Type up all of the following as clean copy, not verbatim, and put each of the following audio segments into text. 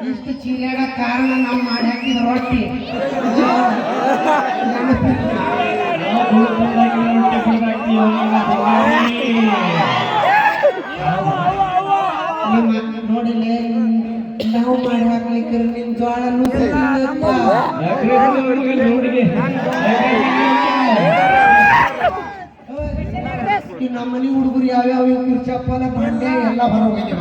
ಇಷ್ಟು ಚೀರಾಗ ಕಾರಣ ನಾವು ಮಾಡಿ ಹಾಕಿದ ರೊಟ್ಟಿ ನಿಮ್ಮ ನೋಡಿಲ್ಲ ನಾವು ಮಾಡಿ ಹಾಕ್ಲಿಕ್ಕೆ ನಿಮ್ ಜೋಳ ನಮ್ಮ ಮನೆ ಹುಡುಗರು ಯಾವ್ಯಾವ ಚಪ್ಪಲ ಬಂಡೆ ಎಲ್ಲ ಹೊರಗೋಗ್ಬೇಕು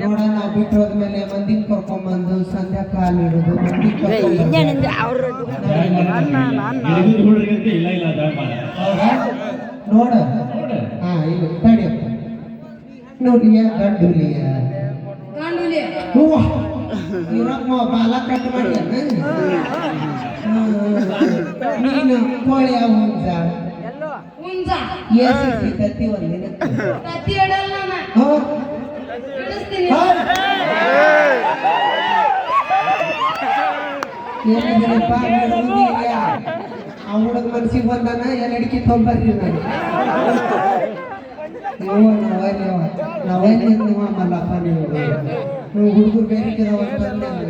ನೋಡ ನಾವು ಬಿಟ್ಟು ಹೋದ್ಮೇಲೆ ಮಂದಿನ ಕರ್ಕೊಂಡ್ಬಂದು ಸಂಧ್ಯಾ ಕಾಲು ಇಡುದು ನೋಡ ಹಾ ಇಲ್ಲ ತಡಿಯಪ್ಪ ನೋಡಿಯ ಗಂಡುಲಿಯ ಇರಪ್ಪ ಬಾಲ ಕಟ್ ಮಾಡಿ ನೀನು ಕೋಳಿ ಹುಂಜ ತತ್ತಿ ಒಂದಿನ ಆ ಹುಡುಗ ಮನ್ಸಿಗೆ ಬಂದಾನ ಎಲ್ಲ ಅಡಿಕೆ ತೊಂಬರ್ರಿ ನಾನು ನಾವೇನು ಮಲ್ಲಪ್ಪ ನೀವು ಹುಡುಗರು ಬೇಕಿದಾವ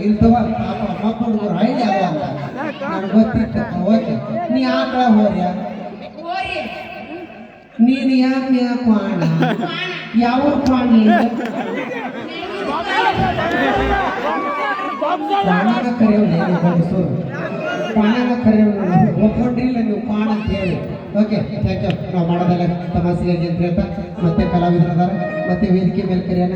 ಇಲ್ತವ ಪಾಪ ಮಕ್ಕ ಹುಡುಗರು ಹಳ್ಳಿ ಅವ ಅಂತ ನನಗೆ ಗೊತ್ತಿತ್ತು ಓಕೆ ನೀ ಆಕಳ ಹೋರ್ಯ ನೀನು ಯಾಕೆ ಕ್ವಾಣ ಯಾವ ಕ್ವಾಣ ಕ್ವಾಣನ ಕರೆಯೋಲ್ಲ ಗಂಡಸರು ಕ್ವಾಣನ ಕರೆಯೋಲ್ಲ ಒಪ್ಕೊಂಡಿಲ್ಲ ನೀವು ಕ್ವಾಣ ಅಂತ ಹೇಳಿ ಓಕೆ ಥ್ಯಾಂಕ್ ಯು ನಾವು ಮಾಡೋದಲ್ಲ ತಮಾಷೆಯಾಗಿ ಅಂತ ಹೇಳ್ತಾ ಮತ್ತೆ ಕಲಾವಿದರದಾರ ಮತ್ತೆ ವೇದಿಕೆ ಮೇಲೆ ಕರೆಯೋಣ